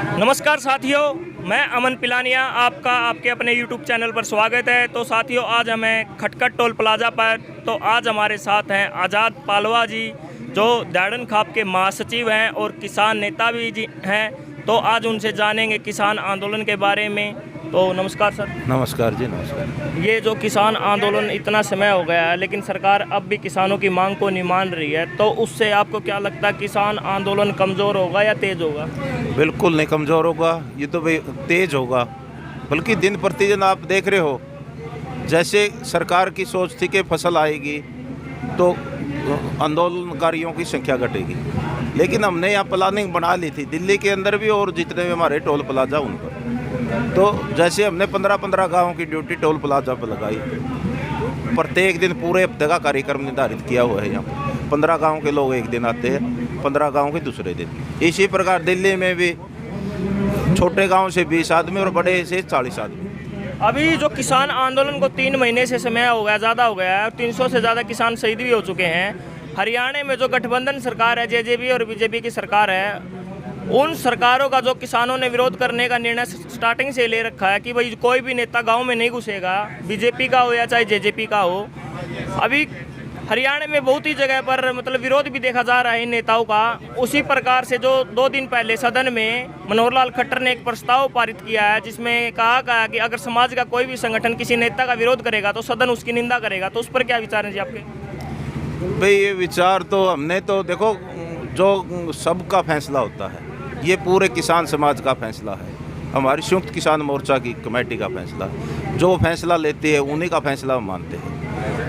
नमस्कार साथियों, मैं अमन पिलानिया आपका आपके अपने YouTube चैनल पर स्वागत है। तो साथियों, आज हमें खटखट टोल प्लाजा पर, तो आज हमारे साथ हैं आज़ाद पालवा जी, जो दाड़न खाप के महासचिव हैं और किसान नेता भी जी हैं। तो आज उनसे जानेंगे किसान आंदोलन के बारे में। तो नमस्कार सर। नमस्कार जी, नमस्कार। ये जो किसान आंदोलन इतना समय हो गया है, लेकिन सरकार अब भी किसानों की मांग को नहीं मान रही है, तो उससे आपको क्या लगता है, किसान आंदोलन कमज़ोर होगा या तेज़ होगा? बिल्कुल नहीं कमज़ोर होगा, ये तो भाई तेज होगा। बल्कि दिन प्रतिदिन आप देख रहे हो, जैसे सरकार की सोच थी कि फसल आएगी तो आंदोलनकारियों की संख्या घटेगी, लेकिन हमने यहाँ प्लानिंग बना ली थी दिल्ली के अंदर भी और जितने भी हमारे टोल प्लाजा उन पर। तो जैसे हमने 15-15 गाँव की ड्यूटी टोल प्लाजा पर लगाई, प्रत्येक दिन पूरे हफ्ते का कार्यक्रम निर्धारित किया हुआ है। यहाँ पर 15 गाँव के लोग एक दिन आते हैं, 15 गाँव के दूसरे दिन। इसी प्रकार दिल्ली में भी छोटे गाँव से 20 आदमी और बड़े से 40 आदमी। अभी जो किसान आंदोलन को 3 महीने से समय हो गया, ज़्यादा हो गया है, 300 से ज़्यादा किसान शहीद भी हो चुके हैं। हरियाणा में जो गठबंधन सरकार है, जेजेपी और बीजेपी की सरकार है, उन सरकारों का जो किसानों ने विरोध करने का निर्णय स्टार्टिंग से ले रखा है कि भाई कोई भी नेता गांव में नहीं घुसेगा, बीजेपी का हो या चाहे जेजेपी का हो। अभी हरियाणा में बहुत ही जगह पर मतलब विरोध भी देखा जा रहा है इन नेताओं का। उसी प्रकार से जो 2 दिन पहले सदन में मनोहर लाल खट्टर ने एक प्रस्ताव पारित किया है, जिसमें कहा गया कि अगर समाज का कोई भी संगठन किसी नेता का विरोध करेगा तो सदन उसकी निंदा करेगा। तो उस पर क्या विचार हैं जी आपके? भाई ये विचार तो हमने तो देखो, जो सबका फैसला होता है, ये पूरे किसान समाज का फैसला है। हमारी संयुक्त किसान मोर्चा की कमेटी का फैसला, जो फैसला लेती है उन्हीं का फैसला हम मानते हैं।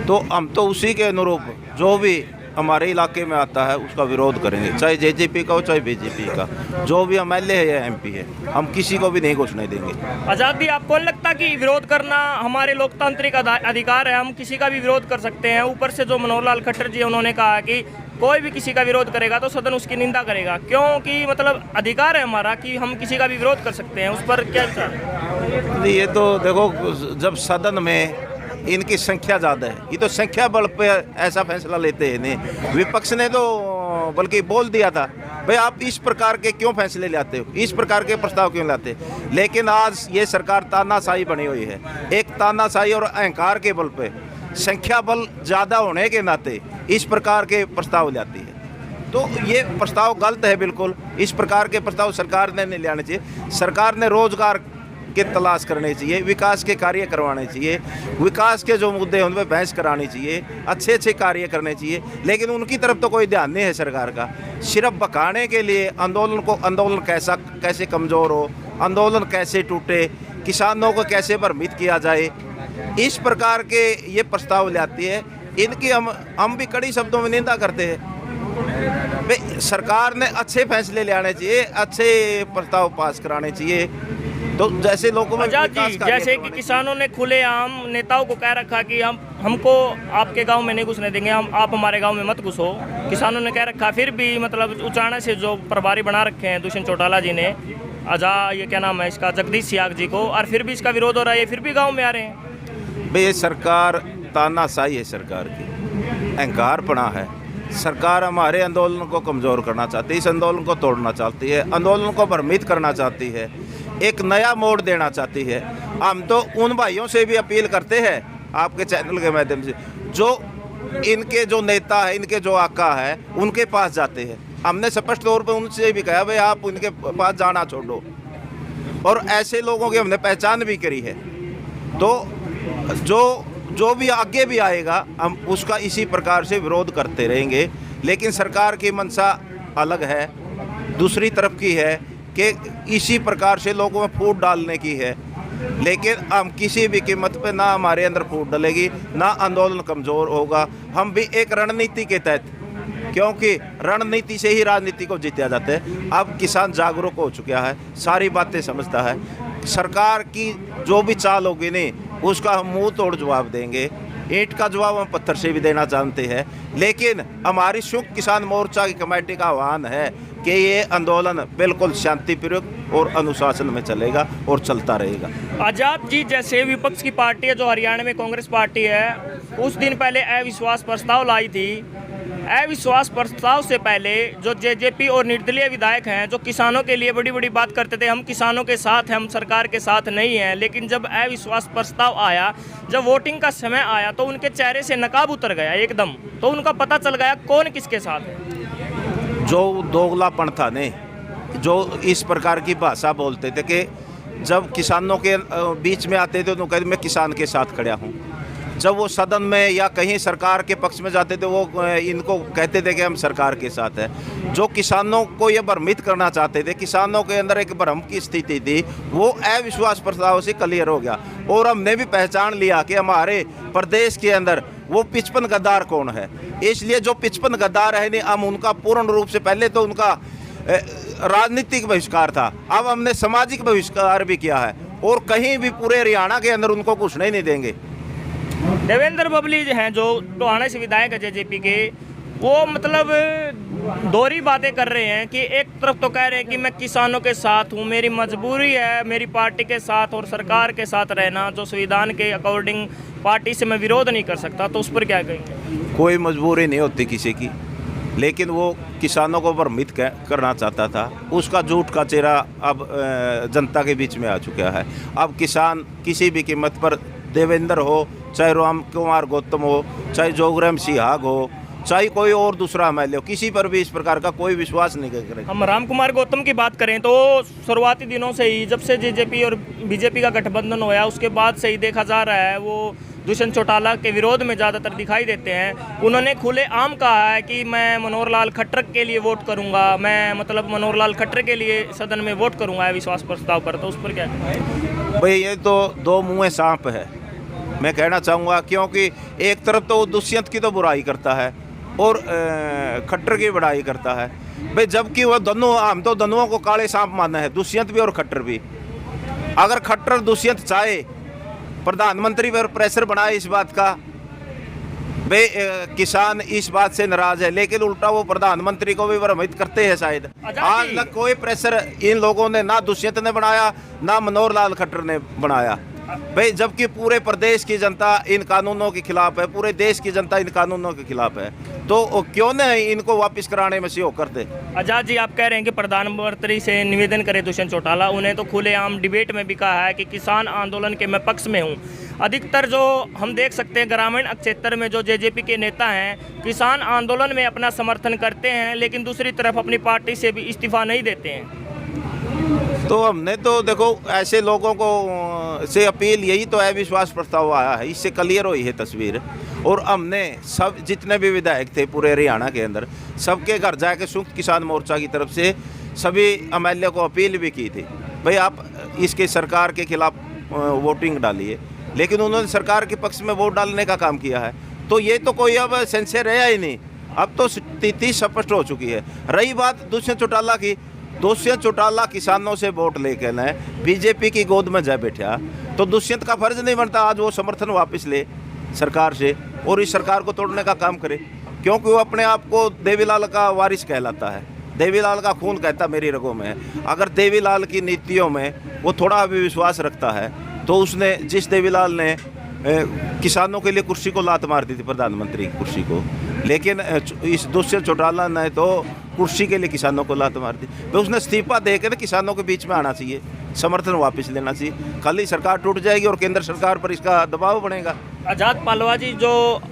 तो हम तो उसी के अनुरूप जो भी हमारे इलाके में आता है उसका विरोध करेंगे, चाहे जेजेपी का हो चाहे बीजेपी का। जो भी एमएलए है या एमपी है, हम किसी को भी नहीं घुसने देंगे। आज़ाद भी, आपको नहीं लगता कि विरोध करना हमारे लोकतांत्रिक अधिकार है, हम किसी का भी विरोध कर सकते हैं? ऊपर से जो मनोहर लाल खट्टर जी उन्होंने कहा कि कोई भी किसी का विरोध करेगा तो सदन उसकी निंदा करेगा, क्योंकि मतलब अधिकार है हमारा कि हम किसी का भी विरोध कर सकते हैं। उस पर क्या विचार? ये तो देखो, जब सदन में इनकी संख्या ज़्यादा है, ये तो संख्या बल पे ऐसा फैसला लेते हैं। नहीं, विपक्ष ने तो बल्कि बोल दिया था, भाई आप इस प्रकार के क्यों फैसले लाते हो, इस प्रकार के प्रस्ताव क्यों लाते। लेकिन आज ये सरकार तानाशाही बनी हुई है, एक तानाशाही और अहंकार के बल पे, संख्या बल ज़्यादा होने के नाते इस प्रकार के प्रस्ताव लाती है। तो ये प्रस्ताव गलत है बिल्कुल। इस प्रकार के प्रस्ताव सरकार ने नहीं लाने चाहिए। सरकार ने रोजगार के तलाश करने चाहिए, विकास के कार्य करवाने चाहिए, विकास के जो मुद्दे हैं उन पर बहस करानी चाहिए, अच्छे अच्छे कार्य करने चाहिए। लेकिन उनकी तरफ तो कोई ध्यान नहीं है सरकार का। सिर्फ भगाने के लिए आंदोलन कैसे कमज़ोर हो, आंदोलन कैसे टूटे, किसानों को कैसे भ्रमित किया जाए, इस प्रकार के ये प्रस्ताव लाती है। इनकी हम भी कड़ी शब्दों में निंदा करते हैं। भाई सरकार ने अच्छे फैसले लेने चाहिए, अच्छे प्रस्ताव पास कराने चाहिए। तो जैसे लोगों में जैसे कि किसानों ने खुलेआम नेताओं को कह रखा कि हमको आपके गांव में नहीं घुसने देंगे, आप हमारे गांव में मत घुसो, किसानों ने कह रखा। फिर भी मतलब उचाना से जो प्रभारी बना रखे हैं दुष्यंत चौटाला जी ने, ये क्या नाम है इसका, जगदीश सियाग जी को, और फिर भी इसका विरोध हो रहा है, ये फिर भी गाँव में आ रहे हैं। भाई ये सरकार तानाशाही है, सरकार की अहंकारपना है। सरकार हमारे आंदोलन को कमज़ोर करना चाहती है, इस आंदोलन को तोड़ना चाहती है, आंदोलन को भ्रमित करना चाहती है, एक नया मोड़ देना चाहती है। हम तो उन भाइयों से भी अपील करते हैं आपके चैनल के माध्यम से, जो इनके जो नेता है, इनके जो आका है, उनके पास जाते हैं। हमने स्पष्ट तौर पर उनसे भी कहा, भाई आप उनके पास जाना छोड़ो, और ऐसे लोगों की हमने पहचान भी करी है। तो जो भी आगे भी आएगा, हम उसका इसी प्रकार से विरोध करते रहेंगे। लेकिन सरकार की मंशा अलग है, दूसरी तरफ की है कि इसी प्रकार से लोगों में फूट डालने की है। लेकिन हम किसी भी कीमत पे ना हमारे अंदर फूट डलेगी, ना आंदोलन कमज़ोर होगा। हम भी एक रणनीति के तहत, क्योंकि रणनीति से ही राजनीति को जीता जाता है। अब किसान जागरूक हो चुका है, सारी बातें समझता है। सरकार की जो भी चाल होगी नहीं, उसका हम मुंह तोड़ जवाब देंगे। ईंट का जवाब हम पत्थर से भी देना जानते हैं। लेकिन हमारी संयुक्त किसान मोर्चा की कमेटी का आह्वान है कि ये आंदोलन बिल्कुल शांतिपूर्वक और अनुशासन में चलेगा और चलता रहेगा। आज़ाद जी, जैसे विपक्ष की पार्टी है जो हरियाणा में कांग्रेस पार्टी है, उस दिन पहले अविश्वास प्रस्ताव लाई थी। अविश्वास प्रस्ताव से पहले जो जेजेपी और निर्दलीय विधायक हैं, जो किसानों के लिए बड़ी बड़ी बात करते थे, हम किसानों के साथ हैं, हम सरकार के साथ नहीं हैं, लेकिन जब अविश्वास प्रस्ताव आया, जब वोटिंग का समय आया, तो उनके चेहरे से नकाब उतर गया एकदम। तो उनका पता चल गया कौन किसके साथ है। जो दोगलापन था ने, जो इस प्रकार की भाषा बोलते थे कि जब किसानों के बीच में आते थे तो कहते मैं किसान के साथ खड़ा हूँ, जब वो सदन में या कहीं सरकार के पक्ष में जाते थे वो इनको कहते थे कि हम सरकार के साथ हैं। जो किसानों को ये भ्रमित करना चाहते थे, किसानों के अंदर एक भ्रम की स्थिति थी, वो अविश्वास प्रस्ताव से क्लियर हो गया। और हमने भी पहचान लिया कि हमारे प्रदेश के अंदर वो 55 गद्दार कौन है। इसलिए जो 55 गद्दार है हम उनका पूर्ण रूप से, पहले तो उनका राजनीतिक बहिष्कार था, अब हमने सामाजिक बहिष्कार भी किया है और कहीं भी पूरे हरियाणा के अंदर उनको घुसने ही नहीं देंगे। देवेंद्र बबली जो हैं, जो टोहाना से विधायक है जेजेपी के, वो मतलब दोहरी बातें कर रहे हैं कि एक तरफ तो कह रहे हैं कि मैं किसानों के साथ हूँ, मेरी मजबूरी है मेरी पार्टी के साथ और सरकार के साथ रहना, जो संविधान के अकॉर्डिंग पार्टी से मैं विरोध नहीं कर सकता। तो उस पर क्या कहेंगे? कोई मजबूरी नहीं होती किसी की, लेकिन वो किसानों को भ्रमित करना चाहता था। उसका झूठ का चेहरा अब जनता के बीच में आ चुका है। अब किसान किसी भी कीमत पर, देवेंद्र हो, चाहे राम कुमार गौतम हो, चाहे जोगराम सिहाग हो, चाहे कोई और दूसरा एमएलए हो, किसी पर भी इस प्रकार का कोई विश्वास नहीं करेगा। हम राम कुमार गौतम की बात करें तो शुरुआती दिनों से ही, जब से जेजेपी और बीजेपी का गठबंधन होया, उसके बाद से ही देखा जा रहा है वो दुष्यंत चौटाला के विरोध में ज़्यादातर दिखाई देते हैं। उन्होंने खुले आम कहा है कि मैं मनोहर लाल खट्टर के लिए वोट करूंगा, मैं मतलब मनोहर लाल खट्टर के लिए सदन में वोट करूंगा अविश्वास प्रस्ताव पर। तो उस पर क्या है? भाई ये तो दो मुँहे सांप है, मैं कहना चाहूँगा, क्योंकि एक तरफ तो दुष्यंत की तो बुराई करता है और खट्टर की बड़ाई करता है। भाई जबकि वो दोनों, हम तो दोनों को काले सांप माना है, दुष्यंत भी और खट्टर भी। अगर खट्टर दुष्यंत चाहे प्रधानमंत्री पर प्रेशर बनाए इस बात का, वे किसान इस बात से नाराज है, लेकिन उल्टा वो प्रधानमंत्री को भी भ्रमित करते हैं शायद। आज तक कोई प्रेशर इन लोगों ने ना दुष्यंत ने बनाया ना मनोहर लाल खट्टर ने बनाया। भाई जबकि पूरे प्रदेश की जनता इन कानूनों के खिलाफ है, पूरे देश की जनता इन कानूनों के खिलाफ है, तो क्यों नहीं इनको वापस कराने में सहयोग करते। आजाद जी, आप कह रहे हैं कि प्रधानमंत्री से निवेदन करे दुष्यंत चौटाला, उन्हें तो खुलेआम डिबेट में भी कहा है कि किसान आंदोलन के मैं पक्ष में हूँ। अधिकतर जो हम देख सकते हैं ग्रामीण क्षेत्र में जो जेजेपी के नेता हैं, किसान आंदोलन में अपना समर्थन करते हैं, लेकिन दूसरी तरफ अपनी पार्टी से भी इस्तीफा नहीं देते हैं। तो हमने तो देखो ऐसे लोगों को से अपील, यही तो अविश्वास प्रस्ताव आया है, इससे क्लियर हुई है तस्वीर। और हमने सब जितने भी विधायक थे पूरे हरियाणा के अंदर, सबके घर जाके संयुक्त किसान मोर्चा की तरफ से सभी एमएलए को अपील भी की थी, भाई आप इसके सरकार के खिलाफ वोटिंग डालिए, लेकिन उन्होंने सरकार के पक्ष में वोट डालने का काम किया है। तो ये तो कोई अब संशय रहा ही नहीं, अब तो स्थिति स्पष्ट हो चुकी है। रही बात दुष्यंत चौटाला की, दुष्यंत चौटाला किसानों से वोट लेकर न बीजेपी की गोद में जा बैठा, तो दुष्यंत का फर्ज नहीं बनता आज वो समर्थन वापस ले सरकार से और इस सरकार को तोड़ने का काम करे, क्योंकि वो अपने आप को देवीलाल का वारिस कहलाता है। देवीलाल का खून कहता मेरी रगों में है। अगर देवीलाल की नीतियों में वो थोड़ा भी विश्वास रखता है, तो उसने, जिस देवीलाल ने किसानों के लिए कुर्सी को लात मार दी थी, प्रधानमंत्री की कुर्सी को, लेकिन इस दुष्यंत चौटाला ने तो कुर्सी के लिए किसानों को लात मार दी। तो उसने इस्तीफा देकर किसानों के बीच में आना चाहिए, समर्थन वापस लेना चाहिए। कल ही सरकार टूट जाएगी और केंद्र सरकार पर इसका दबाव बढ़ेगा। आजाद पालवा जी, जो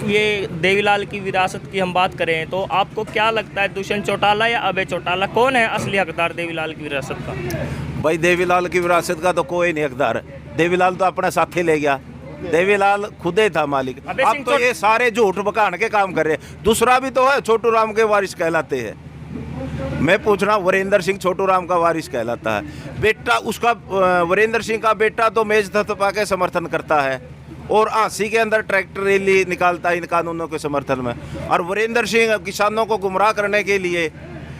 ये देवीलाल की विरासत की हम बात करें तो आपको क्या लगता है, दुष्यंत चौटाला या अभय चौटाला, कौन है असली हकदार देवीलाल की विरासत का? भाई देवीलाल की विरासत का तो कोई नहीं हकदार, देवीलाल तो अपना साथी ले गया, देवीलाल खुद ही था मालिक। अब तो ये सारे झूठ बकाने के काम कर रहे हैं। दूसरा भी तो है, छोटू राम के वारिस कहलाते हैं। मैं पूछ रहा हूँ, वीरेंद्र सिंह छोटू राम का वारिस कहलाता है। बेटा उसका, वीरेंद्र सिंह का बेटा तो मेज थपथपा के समर्थन करता है और आंसी के अंदर ट्रैक्टर रैली निकालता है इन कानूनों के समर्थन में। और वीरेंद्र सिंह किसानों को गुमराह करने के लिए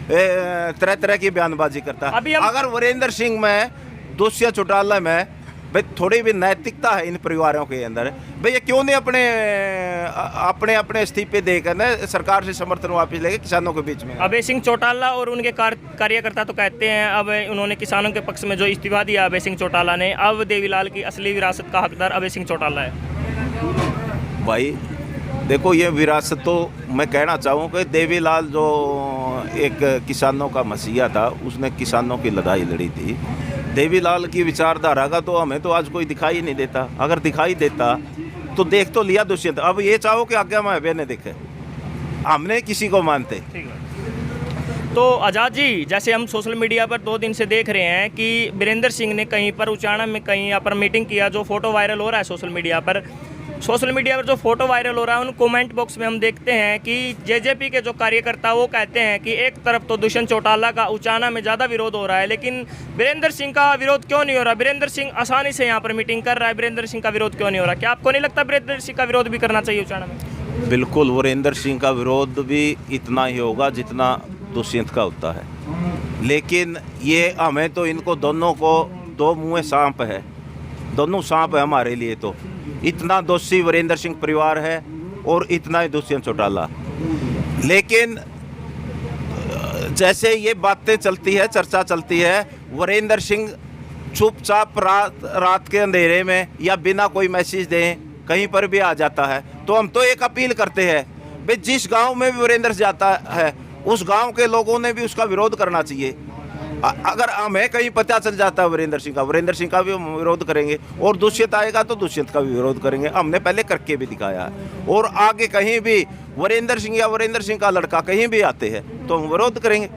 तरह तरह की बयानबाजी करता है। अगर वीरेंद्र सिंह में, दुष्यंत चौटाला में भाई थोड़ी भी नैतिकता है इन परिवारों के अंदर, भाई ये क्यों नहीं अपने इस्तीफे देकर ना सरकार से समर्थन वापस लेके किसानों के बीच में। अभय सिंह चौटाला और उनके कार्यकर्ता तो कहते हैं अब उन्होंने किसानों के पक्ष में जो इस्तीफा दिया अभय सिंह चौटाला ने, अब देवीलाल की असली विरासत का हकदार अभय सिंह चौटाला है। भाई देखो ये विरासत तो मैं कहना चाहूँ कि देवीलाल जो एक किसानों का मसीहा था, उसने किसानों की लड़ाई लड़ी थी। देवीलाल की विचारधारा का तो हमें तो आज कोई दिखाई नहीं देता। अगर दिखाई देता तो देख तो लिया दुष्यंत। अब ये चाहो कि आज्ञा में ने देखे, हमने किसी को मानते। ठीक है। तो आज़ाद जी, जैसे हम सोशल मीडिया पर 2 दिन से देख रहे हैं कि वीरेंद्र सिंह ने कहीं पर उचाना में कहीं यहाँ पर मीटिंग किया, जो फोटो वायरल हो रहा है सोशल मीडिया पर जो फोटो वायरल हो रहा है, उन कमेंट बॉक्स में हम देखते हैं कि जेजेपी के जो कार्यकर्ता वो कहते हैं कि एक तरफ तो दुष्यंत चौटाला का उचाना में ज़्यादा विरोध हो रहा है, लेकिन वीरेंद्र सिंह का विरोध क्यों नहीं हो रहा? वीरेंद्र सिंह आसानी से यहाँ पर मीटिंग कर रहा है, वीरेंद्र सिंह का विरोध क्यों नहीं हो रहा? क्या आपको नहीं लगता वीरेंद्र सिंह का विरोध भी करना चाहिए उचाना में? बिल्कुल, वीरेंद्र सिंह का विरोध भी इतना ही होगा जितना दुष्यंत का होता है। लेकिन ये हमें तो इनको दोनों को दो मुँह सांप है, दोनों सांप है हमारे लिए। तो इतना दोषी वीरेंद्र सिंह परिवार है और इतना ही दुष्यंत चौटाला। लेकिन जैसे ये बातें चलती है, चर्चा चलती है, वीरेंद्र सिंह चुपचाप रात के अंधेरे में या बिना कोई मैसेज दें कहीं पर भी आ जाता है। तो हम तो एक अपील करते हैं भाई, जिस गांव में भी वीरेंद्र जाता है उस गांव के लोगों ने भी उसका विरोध करना चाहिए। अगर हमें कहीं पता चल जाता है वीरेंद्र सिंह का भी हम विरोध करेंगे, और दुष्यंत आएगा तो दुष्यंत का भी विरोध करेंगे। हमने पहले करके भी दिखाया है, और आगे कहीं भी वीरेंद्र सिंह या वीरेंद्र सिंह का लड़का कहीं भी आते हैं तो हम विरोध करेंगे।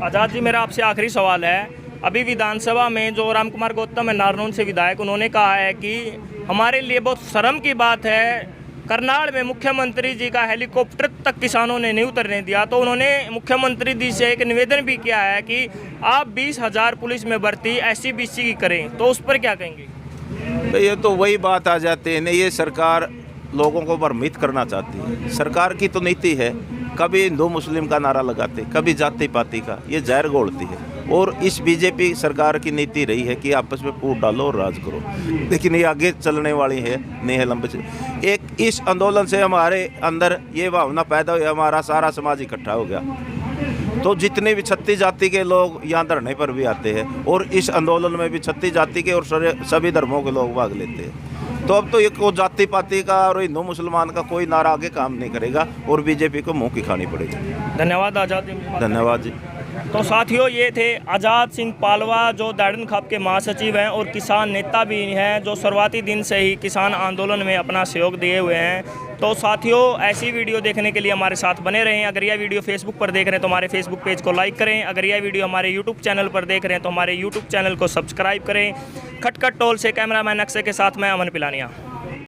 आज़ाद जी, मेरा आपसे आखिरी सवाल है। अभी विधानसभा में जो राम कुमार गौतम है, नारनौल से विधायक, उन्होंने कहा है कि हमारे लिए बहुत शर्म की बात है, करनाल में मुख्यमंत्री जी का हेलीकॉप्टर तक किसानों ने नहीं उतरने दिया। तो उन्होंने मुख्यमंत्री जी से एक निवेदन भी किया है कि आप 20,000 पुलिस में भर्ती SC-BC की करें, तो उस पर क्या कहेंगे? ये तो वही बात आ जाती है ना, ये सरकार लोगों को भ्रमित करना चाहती है। सरकार की तो नीति है, कभी हिंदू मुस्लिम का नारा लगाते, कभी जाति पाति का, ये जहर घोलती है। और इस बीजेपी सरकार की नीति रही है कि आपस में फूट डालो और राज करो। लेकिन ये आगे चलने वाली है नहीं है लंबे से। एक इस आंदोलन से हमारे अंदर ये भावना पैदा हुई, हमारा सारा समाज इकट्ठा हो गया। तो जितने भी 36 जाति के लोग यहाँ धरने पर भी आते हैं, और इस आंदोलन में भी 36 जाति के और सभी धर्मों के लोग भाग लेते हैं। तो अब तो ये को जाति पाति का और हिंदू मुसलमान का कोई नारा आगे काम नहीं करेगा, और बीजेपी को मुंह की खानी पड़ेगी। धन्यवाद आज़ाद जी। धन्यवाद जी। तो साथियों, ये थे आज़ाद सिंह पालवा, जो दाड़न खाप के महासचिव हैं और किसान नेता भी हैं, जो शुरुआती दिन से ही किसान आंदोलन में अपना सहयोग दिए हुए हैं। तो साथियों, ऐसी वीडियो देखने के लिए हमारे साथ बने रहें। अगर यह वीडियो फेसबुक पर देख रहे हैं तो हमारे फेसबुक पेज को लाइक करें। अगर यह वीडियो हमारे यूट्यूब चैनल पर देख रहे हैं तो हमारे यूट्यूब चैनल को सब्सक्राइब करें। खटखट टोल से कैमरामैन अक्षय के साथ मैं अमन पिलानिया।